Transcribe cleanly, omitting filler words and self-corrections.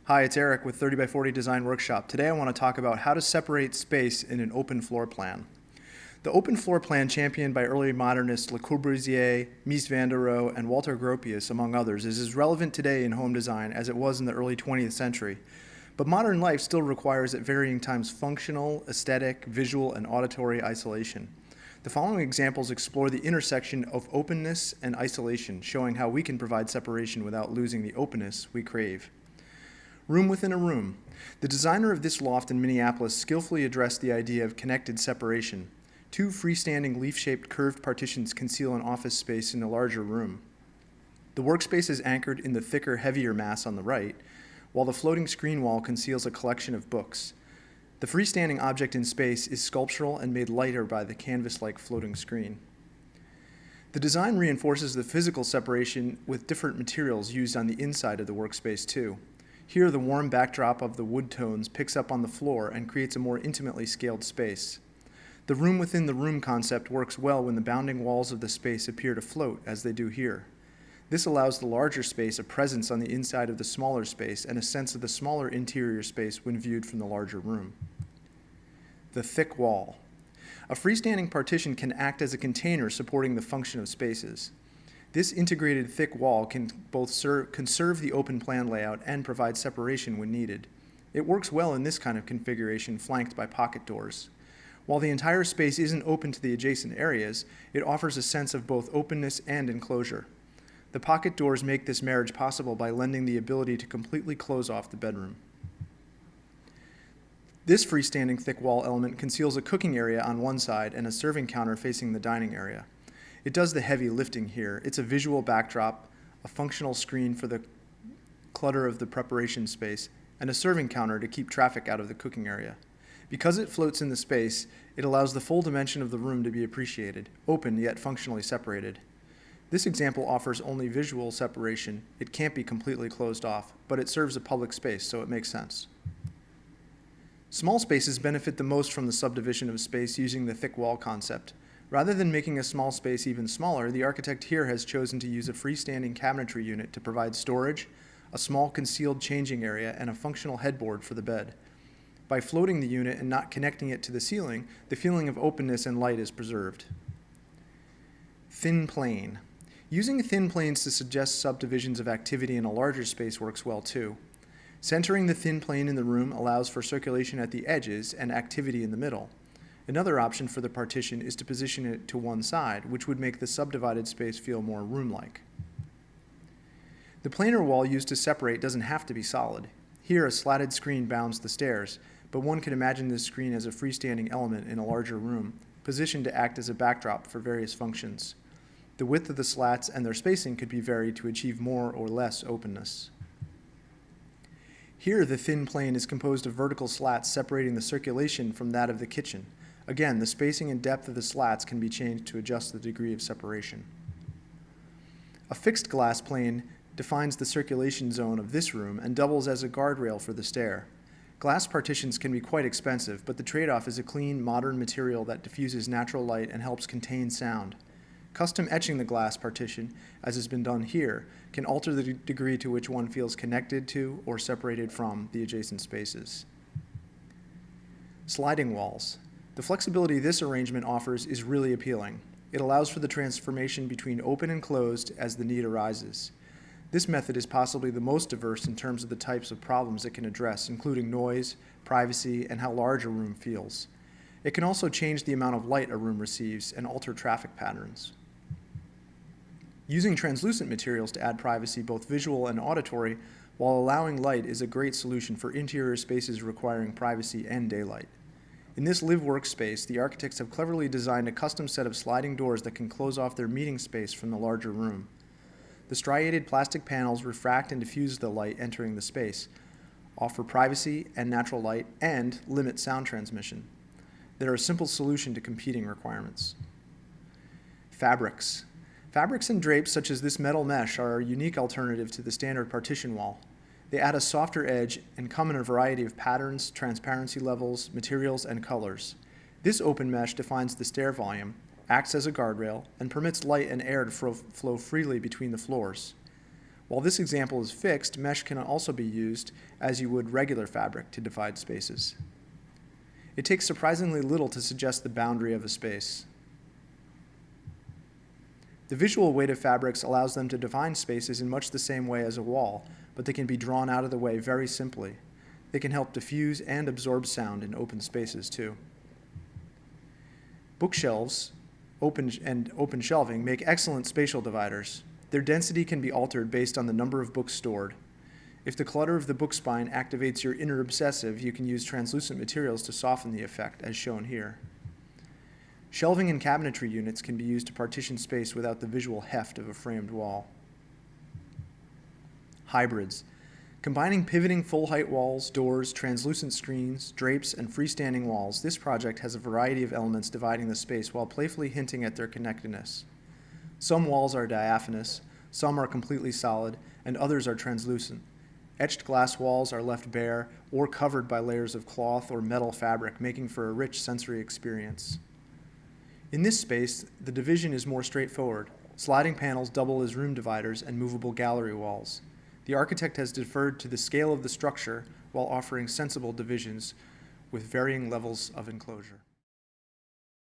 Hi, it's Eric with 30 by 40 Design Workshop. Today I want to talk about how to separate space in an open floor plan. The open floor plan championed by early modernists Le Corbusier, Mies van der Rohe, and Walter Gropius, among others, is as relevant today in home design as it was in the early 20th century. But modern life still requires at varying times functional, aesthetic, visual, and auditory isolation. The following examples explore the intersection of openness and isolation, showing how we can provide separation without losing the openness we crave. Room within a room. The designer of this loft in Minneapolis skillfully addressed the idea of connected separation. Two freestanding leaf-shaped curved partitions conceal an office space in a larger room. The workspace is anchored in the thicker, heavier mass on the right, while the floating screen wall conceals a collection of books. The freestanding object in space is sculptural and made lighter by the canvas-like floating screen. The design reinforces the physical separation with different materials used on the inside of the workspace too. Here, the warm backdrop of the wood tones picks up on the floor and creates a more intimately scaled space. The room within the room concept works well when the bounding walls of the space appear to float, as they do here. This allows the larger space a presence on the inside of the smaller space and a sense of the smaller interior space when viewed from the larger room. The thick wall. A freestanding partition can act as a container supporting the function of spaces. This integrated thick wall can both conserve the open plan layout and provide separation when needed. It works well in this kind of configuration flanked by pocket doors. While the entire space isn't open to the adjacent areas, it offers a sense of both openness and enclosure. The pocket doors make this marriage possible by lending the ability to completely close off the bedroom. This freestanding thick wall element conceals a cooking area on one side and a serving counter facing the dining area. It does the heavy lifting here. It's a visual backdrop, a functional screen for the clutter of the preparation space, and a serving counter to keep traffic out of the cooking area. Because it floats in the space, it allows the full dimension of the room to be appreciated, open yet functionally separated. This example offers only visual separation. It can't be completely closed off, but it serves a public space, so it makes sense. Small spaces benefit the most from the subdivision of space using the thick wall concept. Rather than making a small space even smaller, the architect here has chosen to use a freestanding cabinetry unit to provide storage, a small concealed changing area, and a functional headboard for the bed. By floating the unit and not connecting it to the ceiling, the feeling of openness and light is preserved. Thin plane. Using thin planes to suggest subdivisions of activity in a larger space works well too. Centering the thin plane in the room allows for circulation at the edges and activity in the middle. Another option for the partition is to position it to one side, which would make the subdivided space feel more room-like. The planar wall used to separate doesn't have to be solid. Here, a slatted screen bounds the stairs, but one can imagine this screen as a freestanding element in a larger room, positioned to act as a backdrop for various functions. The width of the slats and their spacing could be varied to achieve more or less openness. Here, the thin plane is composed of vertical slats separating the circulation from that of the kitchen. Again, the spacing and depth of the slats can be changed to adjust the degree of separation. A fixed glass plane defines the circulation zone of this room and doubles as a guardrail for the stair. Glass partitions can be quite expensive, but the trade-off is a clean, modern material that diffuses natural light and helps contain sound. Custom etching the glass partition, as has been done here, can alter the degree to which one feels connected to or separated from the adjacent spaces. Sliding walls. The flexibility this arrangement offers is really appealing. It allows for the transformation between open and closed as the need arises. This method is possibly the most diverse in terms of the types of problems it can address, including noise, privacy, and how large a room feels. It can also change the amount of light a room receives and alter traffic patterns. Using translucent materials to add privacy, both visual and auditory, while allowing light is a great solution for interior spaces requiring privacy and daylight. In this live workspace, the architects have cleverly designed a custom set of sliding doors that can close off their meeting space from the larger room. The striated plastic panels refract and diffuse the light entering the space, offer privacy and natural light, and limit sound transmission. They're a simple solution to competing requirements. Fabrics. Fabrics and drapes such as this metal mesh are a unique alternative to the standard partition wall. They add a softer edge and come in a variety of patterns, transparency levels, materials, and colors. This open mesh defines the stair volume, acts as a guardrail, and permits light and air to flow freely between the floors. While this example is fixed, mesh can also be used as you would regular fabric to divide spaces. It takes surprisingly little to suggest the boundary of a space. The visual weight of fabrics allows them to define spaces in much the same way as a wall, but they can be drawn out of the way very simply. They can help diffuse and absorb sound in open spaces too. Bookshelves and open shelving make excellent spatial dividers. Their density can be altered based on the number of books stored. If the clutter of the book spine activates your inner obsessive, you can use translucent materials to soften the effect, as shown here. Shelving and cabinetry units can be used to partition space without the visual heft of a framed wall. Hybrids. Combining pivoting full-height walls, doors, translucent screens, drapes, and freestanding walls, this project has a variety of elements dividing the space while playfully hinting at their connectedness. Some walls are diaphanous, some are completely solid, and others are translucent. Etched glass walls are left bare or covered by layers of cloth or metal fabric, making for a rich sensory experience. In this space, the division is more straightforward. Sliding panels double as room dividers and movable gallery walls. The architect has deferred to the scale of the structure while offering sensible divisions with varying levels of enclosure.